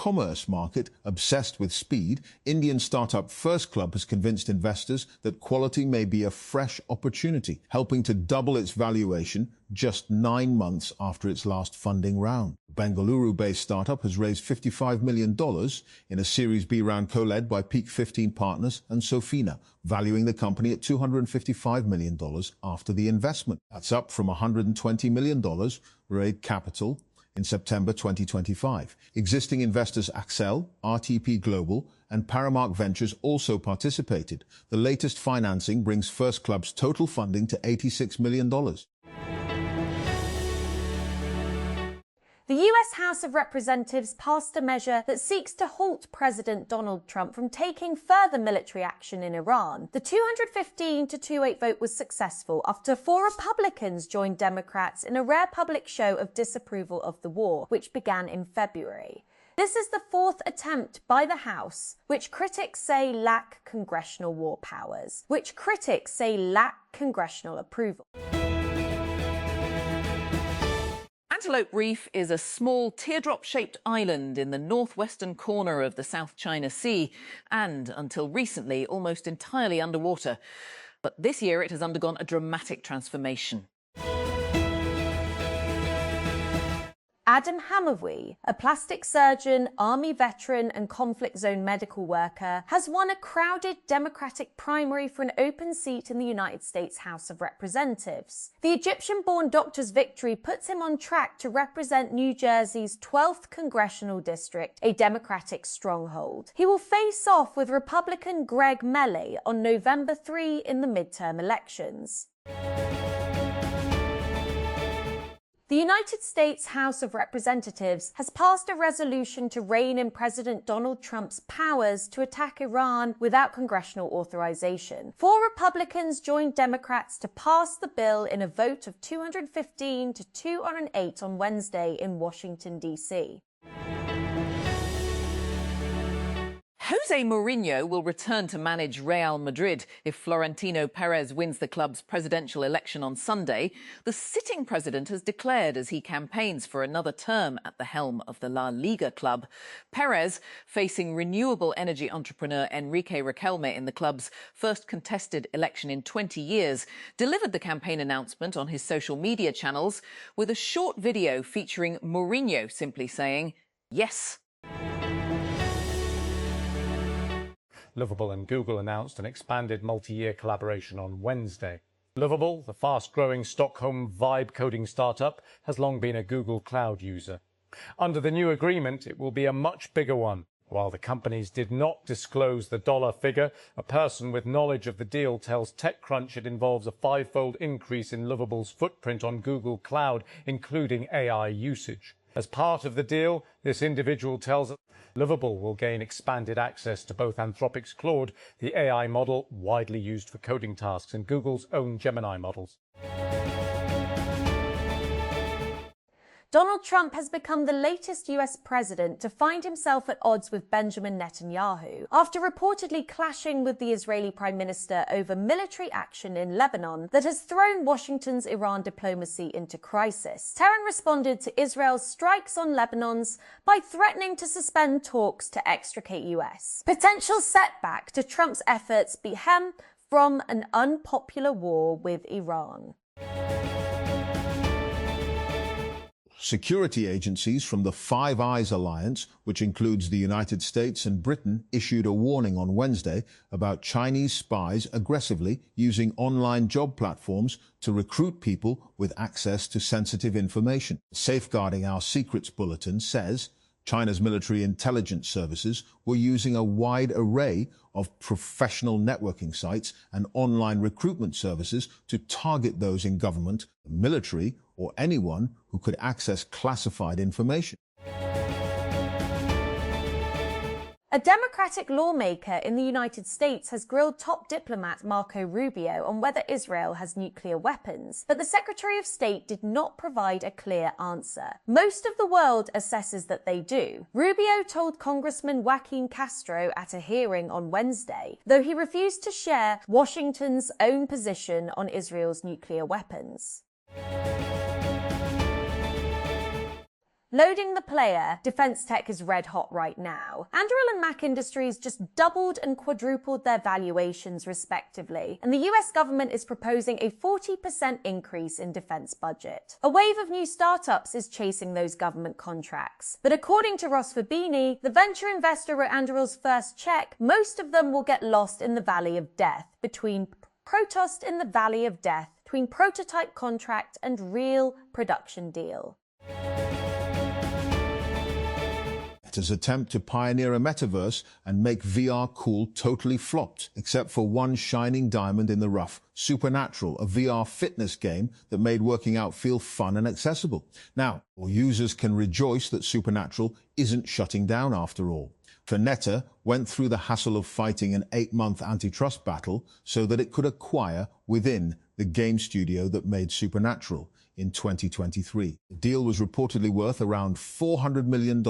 commerce market obsessed with speed, Indian startup First Club has convinced investors that quality may be a fresh opportunity, helping to double its valuation just 9 months after its last funding round. Bengaluru-based startup has raised $55 million in a Series B round co-led by Peak 15 Partners and Sofina, valuing the company at $255 million after the investment. That's up from $120 million raised capital in September 2025. Existing investors Accel, RTP Global, and Paramark Ventures also participated. The latest financing brings First Club's total funding to $86 million. The US House of Representatives passed a measure that seeks to halt President Donald Trump from taking further military action in Iran. The 215-28 vote was successful after 4 Republicans joined Democrats in a rare public show of disapproval of the war, which began in February. This is the 4th attempt by the House, which critics say lack congressional war powers, which critics say lack congressional approval. Antelope Reef is a small teardrop-shaped island in the northwestern corner of the South China Sea and, until recently, almost entirely underwater. But this year it has undergone a dramatic transformation. Adam Hamawi, a plastic surgeon, army veteran and conflict zone medical worker, has won a crowded Democratic primary for an open seat in the United States House of Representatives. The Egyptian-born doctor's victory puts him on track to represent New Jersey's 12th congressional district, a Democratic stronghold. He will face off with Republican Greg Melley on November 3 in the midterm elections. The United States House of Representatives has passed a resolution to rein in President Donald Trump's powers to attack Iran without congressional authorization. 4 Republicans joined Democrats to pass the bill in a vote of 215 to 208 on Wednesday in Washington, D.C. Jose Mourinho will return to manage Real Madrid if Florentino Perez wins the club's presidential election on Sunday. The sitting president has declared as he campaigns for another term at the helm of the La Liga club. Perez, facing renewable energy entrepreneur Enrique Riquelme in the club's first contested election in 20 years, delivered the campaign announcement on his social media channels with a short video featuring Mourinho simply saying, "Yes." Lovable and Google announced an expanded multi-year collaboration on Wednesday. Lovable, the fast-growing Stockholm vibe coding startup, has long been a Google Cloud user. Under the new agreement, it will be a much bigger one. While the companies did not disclose the dollar figure, a person with knowledge of the deal tells TechCrunch it involves a 5-fold increase in Lovable's footprint on Google Cloud, including AI usage. As part of the deal, this individual tells us Lovable will gain expanded access to both Anthropic's Claude, the AI model widely used for coding tasks, and Google's own Gemini models. Donald Trump has become the latest US president to find himself at odds with Benjamin Netanyahu after reportedly clashing with the Israeli Prime Minister over military action in Lebanon that has thrown Washington's Iran diplomacy into crisis. Tehran responded to Israel's strikes on Lebanon's by threatening to suspend talks to extricate US. Potential setback to Trump's efforts be hem from an unpopular war with Iran. Security agencies from the Five Eyes alliance, which includes the United States and Britain, issued a warning on Wednesday about Chinese spies aggressively using online job platforms to recruit people with access to sensitive information. Safeguarding Our Secrets bulletin says China's military intelligence services were using a wide array of professional networking sites and online recruitment services to target those in government, the military, or anyone who could access classified information. A Democratic lawmaker in the United States has grilled top diplomat Marco Rubio on whether Israel has nuclear weapons, but the Secretary of State did not provide a clear answer. Most of the world assesses that they do. Rubio told Congressman Joaquin Castro at a hearing on Wednesday, though he refused to share Washington's own position on Israel's nuclear weapons. Loading the player, defense tech is red hot right now. Anduril and Mac Industries just doubled and quadrupled their valuations respectively, and the US government is proposing a 40% increase in defense budget. A wave of new startups is chasing those government contracts. But according to Ross Fabini, the venture investor wrote Anduril's first check, most of them will get lost in the valley of death, between Protost in the valley of death, between prototype contract and real production deal. Meta's attempt to pioneer a metaverse and make VR cool totally flopped, except for one shining diamond in the rough, Supernatural, a VR fitness game that made working out feel fun and accessible. Now, users can rejoice that Supernatural isn't shutting down after all. For Meta went through the hassle of fighting an 8-month antitrust battle so that it could acquire within the game studio that made Supernatural in 2023. The deal was reportedly worth around $400 million,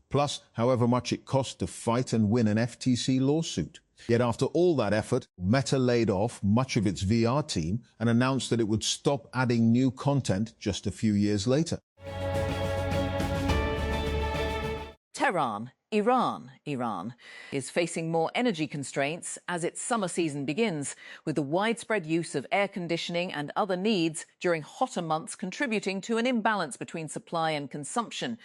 plus however much it cost to fight and win an FTC lawsuit. Yet after all that effort, Meta laid off much of its VR team and announced that it would stop adding new content just a few years later. Tehran, Iran is facing more energy constraints as its summer season begins, with the widespread use of air conditioning and other needs during hotter months contributing to an imbalance between supply and consumption.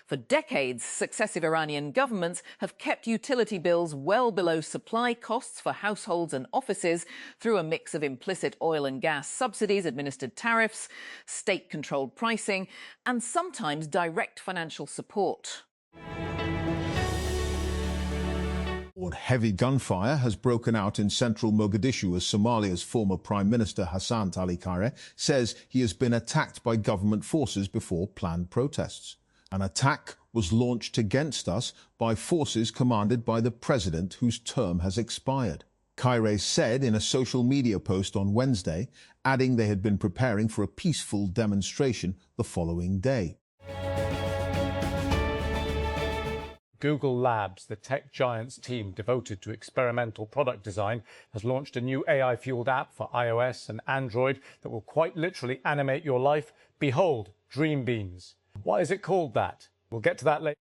For decades, successive Iranian governments have kept utility bills well below supply costs for households and offices through a mix of implicit oil and gas subsidies, administered tariffs, state-controlled pricing, and sometimes direct financial support. Heavy gunfire has broken out in central Mogadishu as Somalia's former Prime Minister Hassan Ali Kaire says he has been attacked by government forces before planned protests. An attack was launched against us by forces commanded by the president whose term has expired. Kaire said in a social media post on Wednesday, adding they had been preparing for a peaceful demonstration the following day. Google Labs, the tech giant's team devoted to experimental product design, has launched a new AI-fueled app for iOS and Android that will quite literally animate your life. Behold, Dream Beans. Why is it called that? We'll get to that later.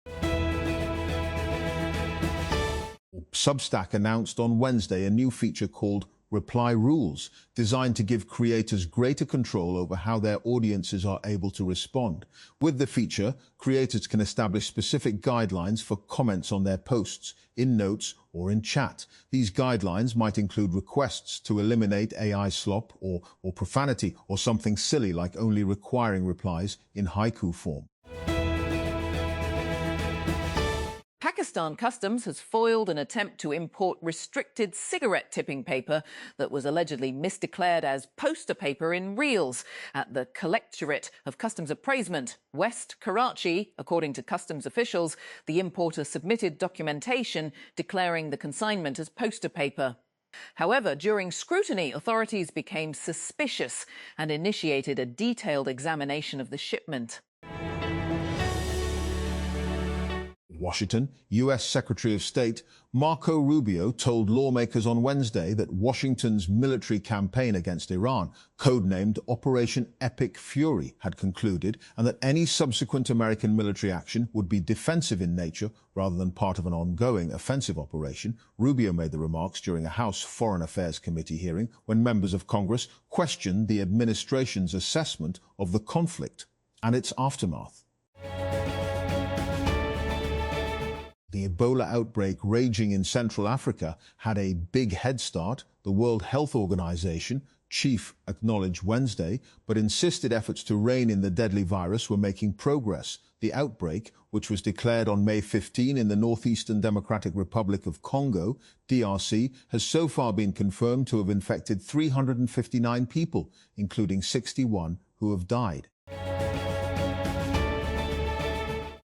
Substack announced on Wednesday a new feature called Reply Rules, designed to give creators greater control over how their audiences are able to respond. With the feature, creators can establish specific guidelines for comments on their posts, in notes or in chat. These guidelines might include requests to eliminate AI slop or profanity, or something silly like only requiring replies in haiku form. Pakistan Customs has foiled an attempt to import restricted cigarette tipping paper that was allegedly misdeclared as poster paper in reels at the Collectorate of Customs Appraisement, West Karachi. According to customs officials, the importer submitted documentation declaring the consignment as poster paper. However, during scrutiny, authorities became suspicious and initiated a detailed examination of the shipment. Washington, U.S. Secretary of State Marco Rubio told lawmakers on Wednesday that Washington's military campaign against Iran, codenamed Operation Epic Fury, had concluded, and that any subsequent American military action would be defensive in nature rather than part of an ongoing offensive operation. Rubio made the remarks during a House Foreign Affairs Committee hearing when members of Congress questioned the administration's assessment of the conflict and its aftermath. The Ebola outbreak raging in Central Africa had a big head start, the World Health Organization chief acknowledged Wednesday, but insisted efforts to rein in the deadly virus were making progress. The outbreak, which was declared on May 15 in the Northeastern Democratic Republic of Congo, DRC, has so far been confirmed to have infected 359 people, including 61 who have died.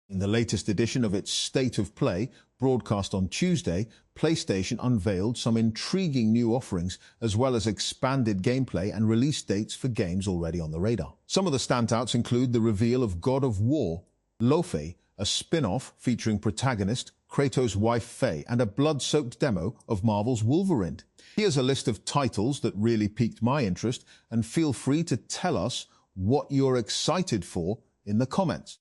In the latest edition of its State of Play, broadcast on Tuesday, PlayStation unveiled some intriguing new offerings, as well as expanded gameplay and release dates for games already on the radar. Some of the standouts include the reveal of God of War, Lofe, a spin-off featuring protagonist Kratos' wife Faye, and a blood-soaked demo of Marvel's Wolverine. Here's a list of titles that really piqued my interest, and feel free to tell us what you're excited for in the comments.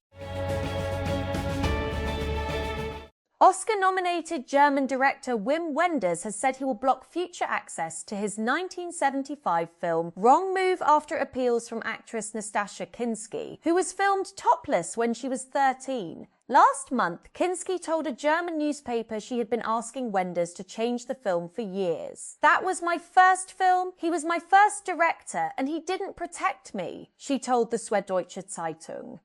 Oscar-nominated German director Wim Wenders has said he will block future access to his 1975 film Wrong Move after appeals from actress Nastassja Kinski, who was filmed topless when she was 13. Last month, Kinski told a German newspaper she had been asking Wenders to change the film for years. "That was my first film, he was my first director, and he didn't protect me," she told the Süddeutsche Zeitung.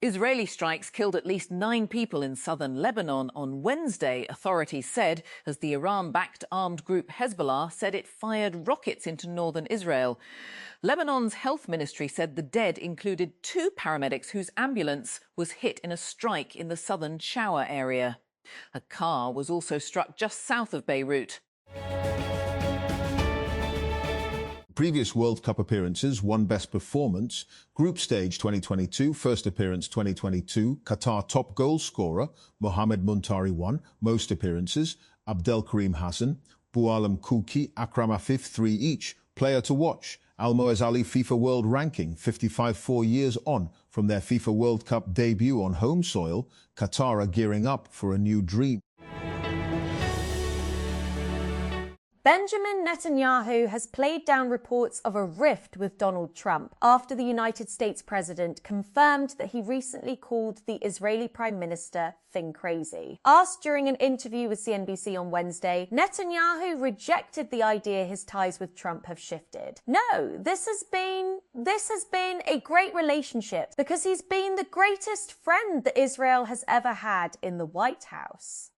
Israeli strikes killed at least 9 people in southern Lebanon on Wednesday, authorities said, as the Iran-backed armed group Hezbollah said it fired rockets into northern Israel. Lebanon's health ministry said the dead included 2 paramedics whose ambulance was hit in a strike in the southern Shower area. A car was also struck just south of Beirut. Previous World Cup appearances won Best Performance, Group Stage 2022, First Appearance 2022, Qatar top goal scorer, Mohamed Muntari won, Most Appearances, Abdelkarim Hassan, Boualem Kouki, Akram Afif 3 each, Player to Watch, Almoez Ali FIFA World Ranking, 55 4 years on from their FIFA World Cup debut on home soil, Qatar are gearing up for a new dream. Benjamin Netanyahu has played down reports of a rift with Donald Trump after the United States president confirmed that he recently called the Israeli Prime Minister "thing crazy." Asked during an interview with CNBC on Wednesday, Netanyahu rejected the idea his ties with Trump have shifted. "No, this has been a great relationship because he's been the greatest friend that Israel has ever had in the White House."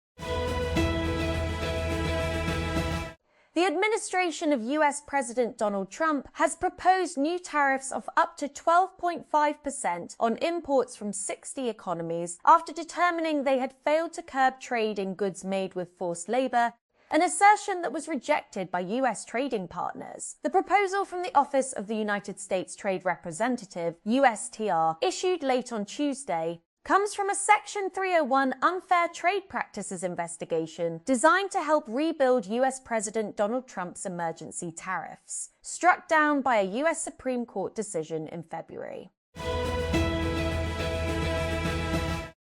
The administration of US President Donald Trump has proposed new tariffs of up to 12.5% on imports from 60 economies after determining they had failed to curb trade in goods made with forced labor, an assertion that was rejected by US trading partners. The proposal from the Office of the United States Trade Representative, USTR, issued late on Tuesday, comes from a Section 301 unfair trade practices investigation designed to help rebuild US President Donald Trump's emergency tariffs, struck down by a US Supreme Court decision in February.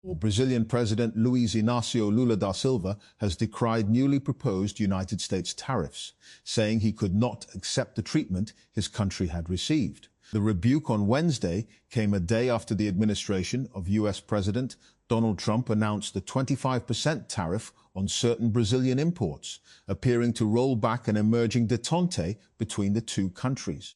Brazilian President Luiz Inácio Lula da Silva has decried newly proposed United States tariffs, saying he could not accept the treatment his country had received. The rebuke on Wednesday came a day after the administration of US President Donald Trump announced a 25% tariff on certain Brazilian imports, appearing to roll back an emerging détente between the two countries.